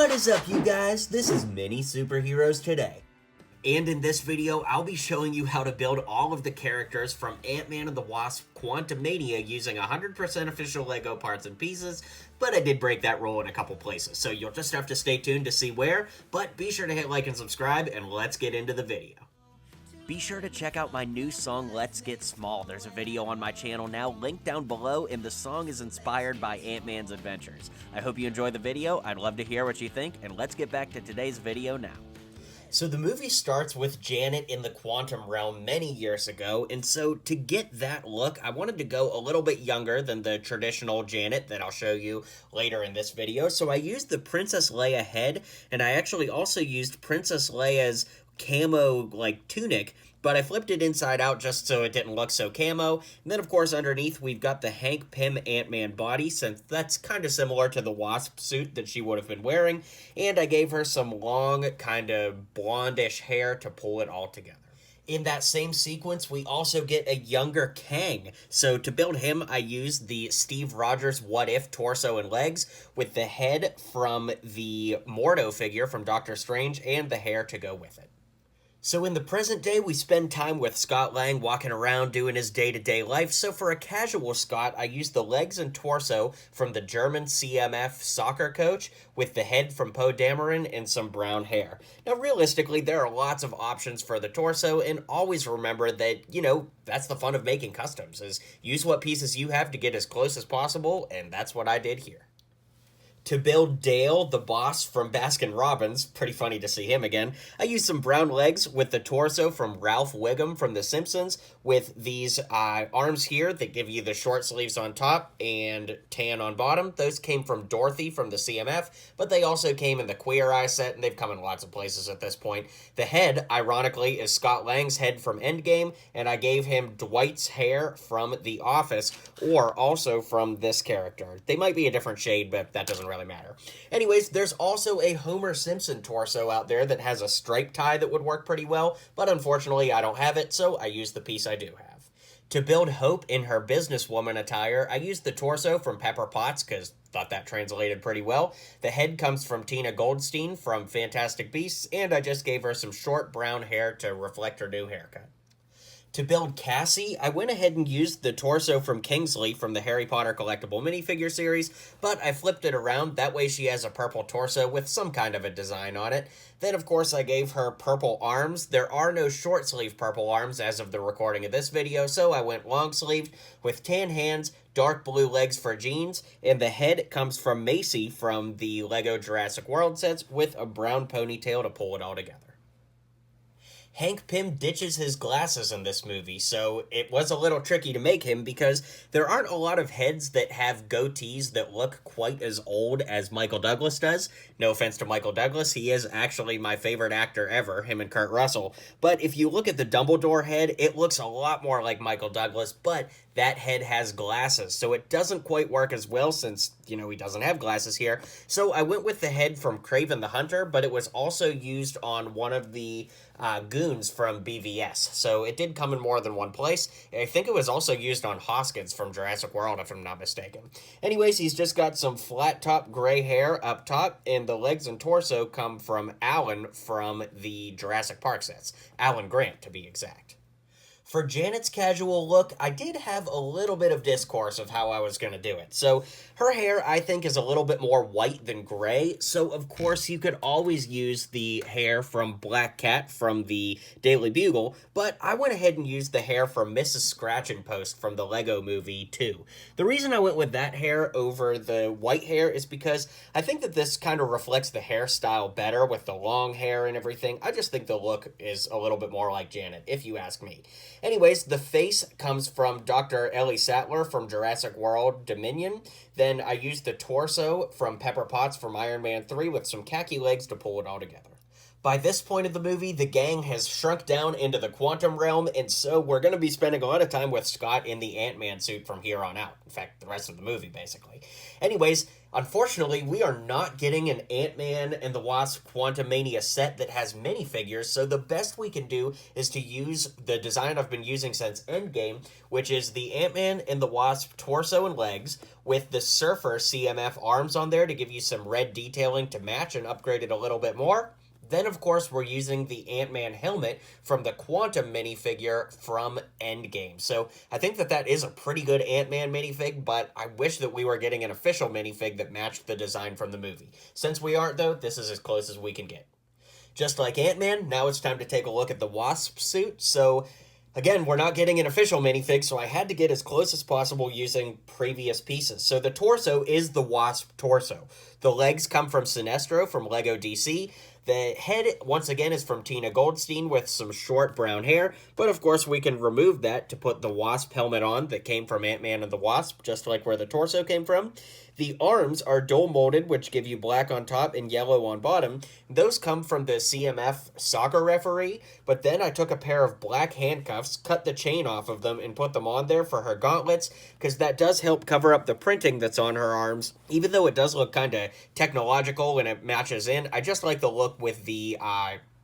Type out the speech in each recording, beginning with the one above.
What is up, you guys? This is MiniSuperHeroesToday. And in this video, I'll be showing you how to build all of the characters from Antman and the Wasp QUANTUMANIA using 100% official LEGO parts and pieces, but I did break that rule in a couple places, so you'll just have to stay tuned to see where, but be sure to hit like and subscribe, and let's get into the video. Be sure to check out my new song, Let's Get Small. There's a video on my channel now, linked down below, and the song is inspired by Ant-Man's adventures. I hope you enjoy the video. I'd love to hear what you think, and let's get back to today's video now. So the movie starts with Janet in the quantum realm many years ago, and so to get that look, I wanted to go a little bit younger than the traditional Janet that I'll show you later in this video. So I used the Princess Leia head, and I actually also used Princess Leia's camo tunic, but I flipped it inside out just so it didn't look so camo. And then of course underneath we've got the Hank Pym Ant-Man body, since that's kind of similar to the Wasp suit that she would have been wearing, and I gave her some long kind of blondish hair to pull it all together. In that same sequence, we also get a younger Kang. So to build him, I used the Steve Rogers What If torso and legs with the head from the Modok figure from Doctor Strange and the hair to go with it. So in the present day, we spend time with Scott Lang walking around doing his day-to-day life, so for a casual Scott, I used the legs and torso from the German CMF soccer coach with the head from Poe Dameron and some brown hair. Now realistically, there are lots of options for the torso, and always remember that, that's the fun of making customs, is use what pieces you have to get as close as possible, and that's what I did here. To build Dale, the boss from Baskin-Robbins, pretty funny to see him again, I used some brown legs with the torso from Ralph Wiggum from The Simpsons with these arms here that give you the short sleeves on top and tan on bottom. Those came from Dorothy from the CMF, but they also came in the Queer Eye set, and they've come in lots of places at this point. The head, ironically, is Scott Lang's head from Endgame, and I gave him Dwight's hair from The Office, or also from this character. They might be a different shade, but that doesn't really matter. Anyways, there's also a Homer Simpson torso out there that has a stripe tie that would work pretty well, but unfortunately I don't have it, so I used the piece I do have. To build Hope in her businesswoman attire, I used the torso from Pepper Potts, because thought that translated pretty well. The head comes from Tina Goldstein from Fantastic Beasts, and I just gave her some short brown hair to reflect her new haircut. To build Cassie, I went ahead and used the torso from Kingsley from the Harry Potter collectible minifigure series, but I flipped it around, that way she has a purple torso with some kind of a design on it. Then of course I gave her purple arms. There are no short sleeve purple arms as of the recording of this video, so I went long sleeved with tan hands, dark blue legs for jeans, and the head comes from Macy from the LEGO Jurassic World sets with a brown ponytail to pull it all together. Hank Pym ditches his glasses in this movie, so it was a little tricky to make him because there aren't a lot of heads that have goatees that look quite as old as Michael Douglas does. No offense to Michael Douglas, he is actually my favorite actor ever, him and Kurt Russell. But if you look at the Dumbledore head, it looks a lot more like Michael Douglas, but that head has glasses, so it doesn't quite work as well since, he doesn't have glasses here. So I went with the head from Kraven the Hunter, but it was also used on one of the goons from BVS, so it did come in more than one place. I think it was also used on Hoskins from Jurassic World, if I'm not mistaken. Anyways, he's just got some flat top gray hair up top, and the legs and torso come from Alan from the Jurassic Park sets. Alan Grant, to be exact. For Janet's casual look, I did have a little bit of discourse of how I was going to do it. So her hair, I think, is a little bit more white than gray. So, of course, you could always use the hair from Black Cat from the Daily Bugle. But I went ahead and used the hair from Mrs. Scratch and Post from the Lego Movie 2. The reason I went with that hair over the white hair is because I think that this kind of reflects the hairstyle better with the long hair and everything. I just think the look is a little bit more like Janet, if you ask me. Anyways, the face comes from Dr. Ellie Sattler from Jurassic World Dominion. Then I used the torso from Pepper Potts from Iron Man 3 with some khaki legs to pull it all together. By this point of the movie, the gang has shrunk down into the quantum realm, and so we're going to be spending a lot of time with Scott in the Ant-Man suit from here on out. In fact, the rest of the movie, basically. Anyways, Unfortunately, we are not getting an Ant-Man and the Wasp Quantumania set that has minifigures, so the best we can do is to use the design I've been using since Endgame, which is the Ant-Man and the Wasp torso and legs, with the Surfer CMF arms on there to give you some red detailing to match and upgrade it a little bit more. Then, of course, we're using the Ant-Man helmet from the Quantum minifigure from Endgame. So I think that is a pretty good Ant-Man minifig, but I wish that we were getting an official minifig that matched the design from the movie. Since we aren't, though, this is as close as we can get. Just like Ant-Man, now it's time to take a look at the Wasp suit. So again, we're not getting an official minifig, so I had to get as close as possible using previous pieces. So the torso is the Wasp torso. The legs come from Sinestro from Lego DC. The head, once again, is from Tina Goldstein with some short brown hair, but of course we can remove that to put the Wasp helmet on that came from Ant-Man and the Wasp, just like where the torso came from. The arms are dual molded, which give you black on top and yellow on bottom. Those come from the CMF soccer referee, but then I took a pair of black handcuffs, cut the chain off of them, and put them on there for her gauntlets, because that does help cover up the printing that's on her arms. Even though it does look kind of technological and it matches in, I just like the look with the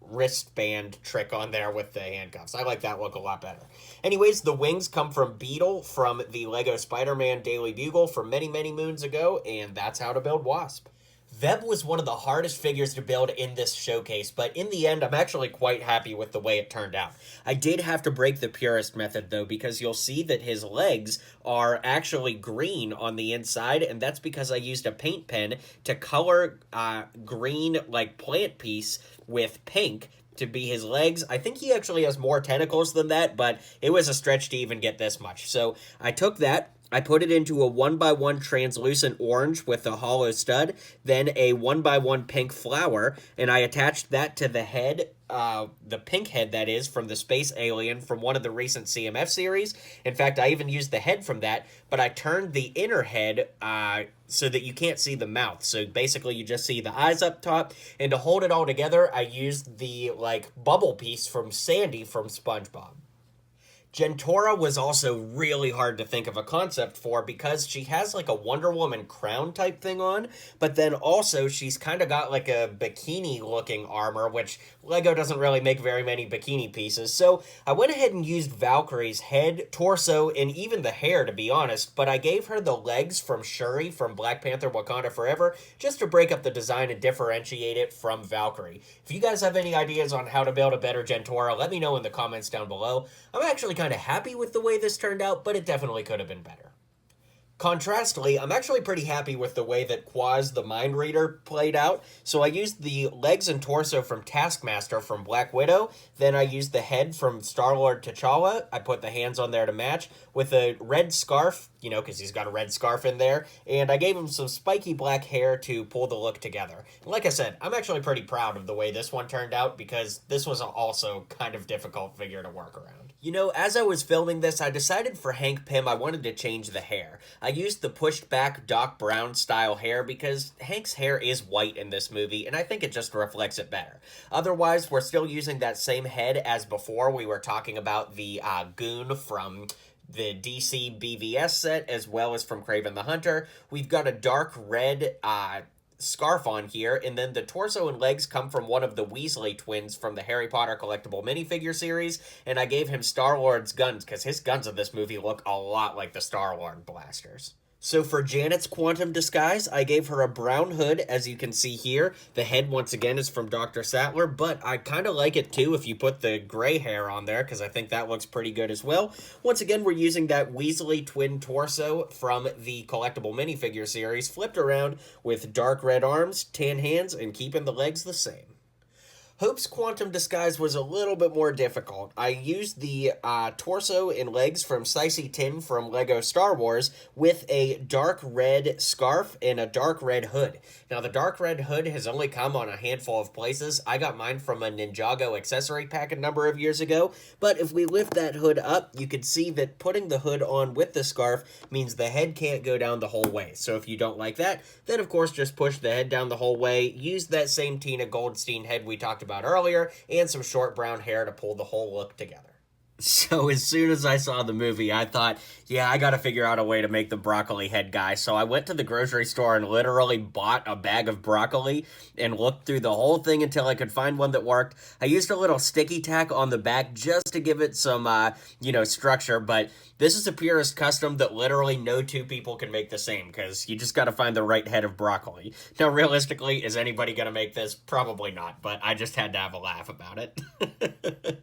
wristband trick on there with the handcuffs. I like that look a lot better. Anyways, the wings come from Beetle from the Lego Spider-Man Daily Bugle from many, many moons ago, and that's how to build Wasp. Veb was one of the hardest figures to build in this showcase, but in the end, I'm actually quite happy with the way it turned out. I did have to break the purist method, though, because you'll see that his legs are actually green on the inside, and that's because I used a paint pen to color green, like, plant piece with pink to be his legs. I think he actually has more tentacles than that, but it was a stretch to even get this much. So I took that, I put it into a 1x1 translucent orange with a hollow stud, then a 1x1 pink flower, and I attached that to the head, the pink head that is, from the Space Alien from one of the recent CMF series. In fact, I even used the head from that, but I turned the inner head so that you can't see the mouth. So basically you just see the eyes up top, and to hold it all together, I used the, like, bubble piece from Sandy from SpongeBob. Jentorra was also really hard to think of a concept for because she has like a Wonder Woman crown type thing on, but then also she's kind of got like a bikini looking armor, which Lego doesn't really make very many bikini pieces. So I went ahead and used Valkyrie's head, torso, and even the hair, to be honest, but I gave her the legs from Shuri from Black Panther Wakanda Forever just to break up the design and differentiate it from Valkyrie. If you guys have any ideas on how to build a better Jentorra, let me know in the comments down below. I'm actually kind of happy with the way this turned out, but it definitely could have been better. Contrastly, I'm actually pretty happy with the way that Quaz the Mind Reader played out. So I used the legs and torso from Taskmaster from Black Widow, then I used the head from Star-Lord T'Challa, I put the hands on there to match, with a red scarf, you know, because he's got a red scarf in there, and I gave him some spiky black hair to pull the look together. And like I said, I'm actually pretty proud of the way this one turned out, because this was also kind of difficult figure to work around. You know, as I was filming this, I decided for Hank Pym I wanted to change the hair. I used the pushed back Doc Brown style hair because Hank's hair is white in this movie, and I think it just reflects it better. Otherwise, we're still using that same head as before. We were talking about the Goon from the DC BVS set, as well as from Kraven the Hunter. We've got a dark red scarf on here, and then the torso and legs come from one of the Weasley twins from the Harry Potter collectible minifigure series, and I gave him Star-Lord's guns, because his guns in this movie look a lot like the Star-Lord blasters. So for Janet's quantum disguise, I gave her a brown hood, as you can see here. The head, once again, is from Dr. Sattler, but I kind of like it, too, if you put the gray hair on there, because I think that looks pretty good as well. Once again, we're using that Weasley twin torso from the collectible minifigure series, flipped around with dark red arms, tan hands, and keeping the legs the same. Hope's quantum disguise was a little bit more difficult. I used the torso and legs from Sicey Tin from Lego Star Wars with a dark red scarf and a dark red hood. Now, the dark red hood has only come on a handful of places. I got mine from a Ninjago accessory pack a number of years ago, but if we lift that hood up, you can see that putting the hood on with the scarf means the head can't go down the whole way. So if you don't like that, then of course just push the head down the whole way, use that same Tina Goldstein head we talked about earlier, and some short brown hair to pull the whole look together. So as soon as I saw the movie, I thought, yeah, I gotta figure out a way to make the broccoli head guy. So I went to the grocery store and literally bought a bag of broccoli and looked through the whole thing until I could find one that worked. I used a little sticky tack on the back just to give it some, structure, but this is a purist custom that literally no two people can make the same, because you just gotta find the right head of broccoli. Now, realistically, is anybody gonna make this? Probably not, but I just had to have a laugh about it.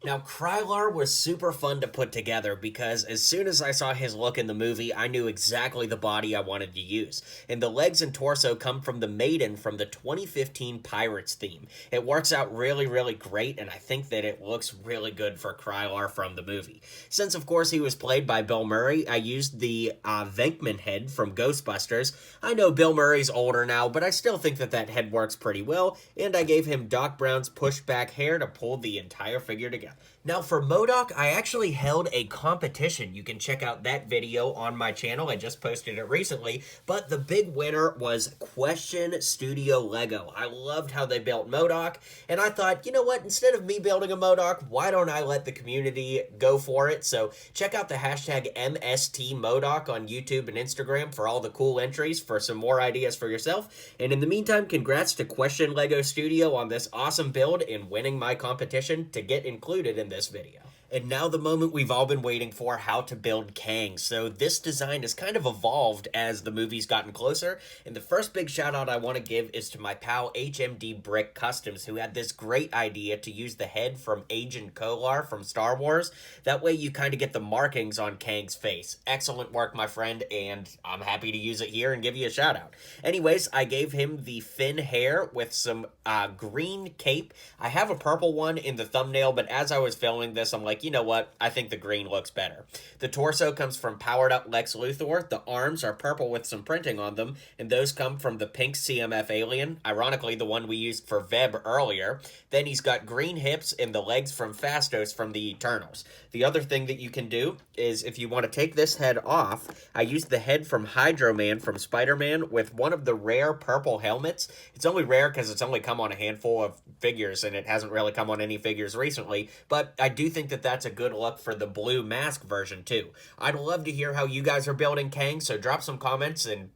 Now, Krylar was super fun to put together because as soon as I saw his look in the movie, I knew exactly the body I wanted to use. And the legs and torso come from the Maiden from the 2015 Pirates theme. It works out really, really great, and I think that it looks really good for Krylar from the movie. Since, of course, he was played by Bill Murray, I used the Venkman head from Ghostbusters. I know Bill Murray's older now, but I still think that that head works pretty well, and I gave him Doc Brown's pushed back hair to pull the entire figure together. Now for Modok, I actually held a competition. You can check out that video on my channel. I just posted it recently. But the big winner was Question Studio Lego. I loved how they built Modok. And I thought, you know what? Instead of me building a Modok, why don't I let the community go for it? So check out the hashtag MSTModok on YouTube and Instagram for all the cool entries for some more ideas for yourself. And in the meantime, congrats to Question Lego Studio on this awesome build and winning my competition to get included in this video. And now the moment we've all been waiting for, how to build Kang. So this design has kind of evolved as the movie's gotten closer, and the first big shout out I want to give is to my pal HMD Brick Customs, who had this great idea to use the head from Agent Kolar from Star Wars. That way you kind of get the markings on Kang's face. Excellent work, my friend, and I'm happy to use it here and give you a shout out. Anyways, I gave him the Finn hair with some green cape. I have a purple one in the thumbnail, but as I was filming this, I'm like, you know what? I think the green looks better. The torso comes from powered up Lex Luthor. The arms are purple with some printing on them, and those come from the pink CMF alien, ironically the one we used for Veb earlier. Then he's got green hips and the legs from Phastos from the Eternals. The other thing that you can do is if you want to take this head off, I used the head from Hydro Man from Spider-Man with one of the rare purple helmets. It's only rare because it's only come on a handful of figures, and it hasn't really come on any figures recently, but I do think that that's a good look for the blue mask version too. I'd love to hear how you guys are building Kang, so drop some comments and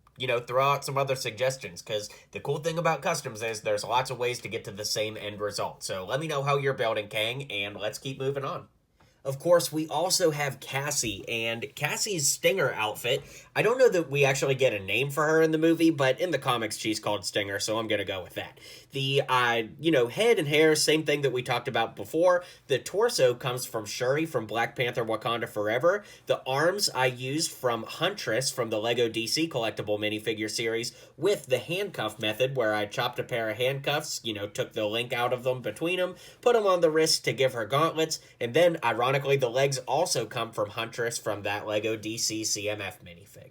throw out some other suggestions, because the cool thing about customs is there's lots of ways to get to the same end result. So let me know how you're building Kang, and let's keep moving on. Of course, we also have Cassie, and Cassie's Stinger outfit. I don't know that we actually get a name for her in the movie, but in the comics she's called Stinger, so I'm gonna go with that. The, head and hair, same thing that we talked about before. The torso comes from Shuri from Black Panther Wakanda Forever. The arms I used from Huntress from the LEGO DC collectible minifigure series with the handcuff method, where I chopped a pair of handcuffs, took the link out of them between them, put them on the wrist to give her gauntlets, and then, ironically, the legs also come from Huntress from that LEGO DC CMF minifig.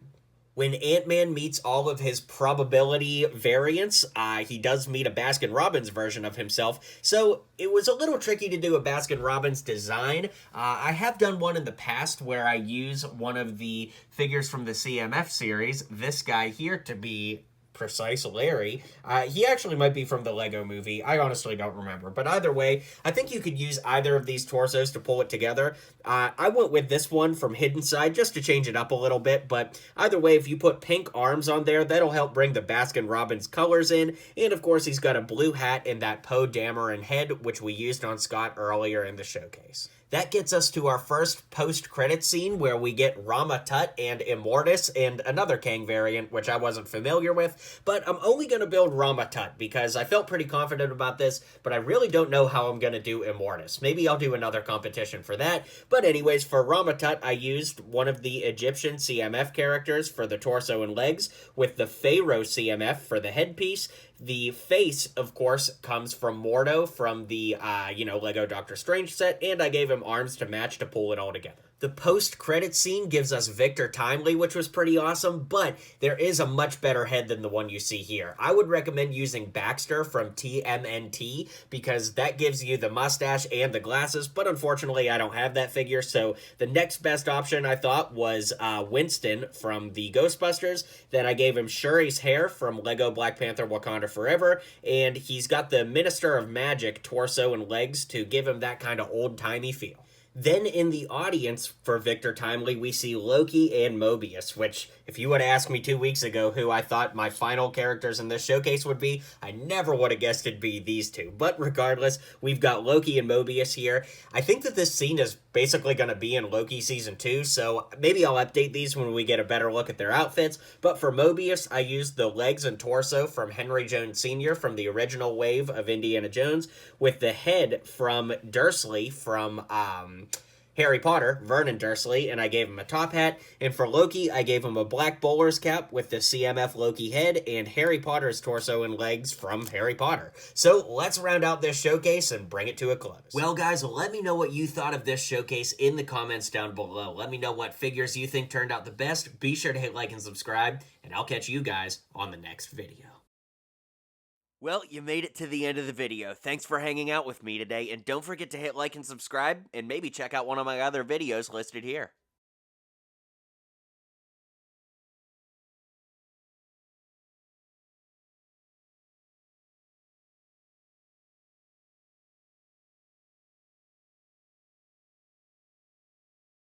When Antman meets all of his probability variants, he does meet a Baskin-Robbins version of himself, so it was a little tricky to do a Baskin-Robbins design. I have done one in the past where I use one of the figures from the CMF series, this guy here, to be precise, Larry. He actually might be from the Lego movie. I honestly don't remember. But either way, I think you could use either of these torsos to pull it together. I went with this one from Hidden Side just to change it up a little bit. But either way, if you put pink arms on there, that'll help bring the Baskin-Robbins colors in. And of course, he's got a blue hat and that Poe Dameron head, which we used on Scott earlier in the showcase. That gets us to our first post-credit scene where we get Rama Tut and Immortus and another Kang variant, which I wasn't familiar with, but I'm only going to build Rama Tut because I felt pretty confident about this, but I really don't know how I'm going to do Immortus. Maybe I'll do another competition for that, but anyways, for Rama Tut, I used one of the Egyptian CMF characters for the torso and legs, with the Pharaoh CMF for the headpiece. The face, of course, comes from Mordo from the, Lego Doctor Strange set, and I gave him arms to match to pull it all together. The post-credit scene gives us Victor Timely, which was pretty awesome, but there is a much better head than the one you see here. I would recommend using Baxter from TMNT because that gives you the mustache and the glasses, but unfortunately I don't have that figure, so the next best option I thought was Winston from the Ghostbusters. Then I gave him Shuri's hair from Lego Black Panther Wakanda Forever, and he's got the Minister of Magic torso and legs to give him that kind of old-timey feel. Then in the audience for Victor Timely, we see Loki and Mobius, which, if you would have asked me 2 weeks ago who I thought my final characters in this showcase would be, I never would have guessed it'd be these two. But regardless, we've got Loki and Mobius here. I think that this scene is basically going to be in Loki Season 2, so maybe I'll update these when we get a better look at their outfits. But for Mobius, I used the legs and torso from Henry Jones Sr. from the original wave of Indiana Jones, with the head from Dursley from Harry Potter, Vernon Dursley, and I gave him a top hat. And for Loki, I gave him a black bowler's cap with the CMF Loki head and Harry Potter's torso and legs from Harry Potter. So let's round out this showcase and bring it to a close. Well, guys, let me know what you thought of this showcase in the comments down below. Let me know what figures you think turned out the best. Be sure to hit like and subscribe, and I'll catch you guys on the next video. Well, you made it to the end of the video. Thanks for hanging out with me today, and don't forget to hit like and subscribe, and maybe check out one of my other videos listed here.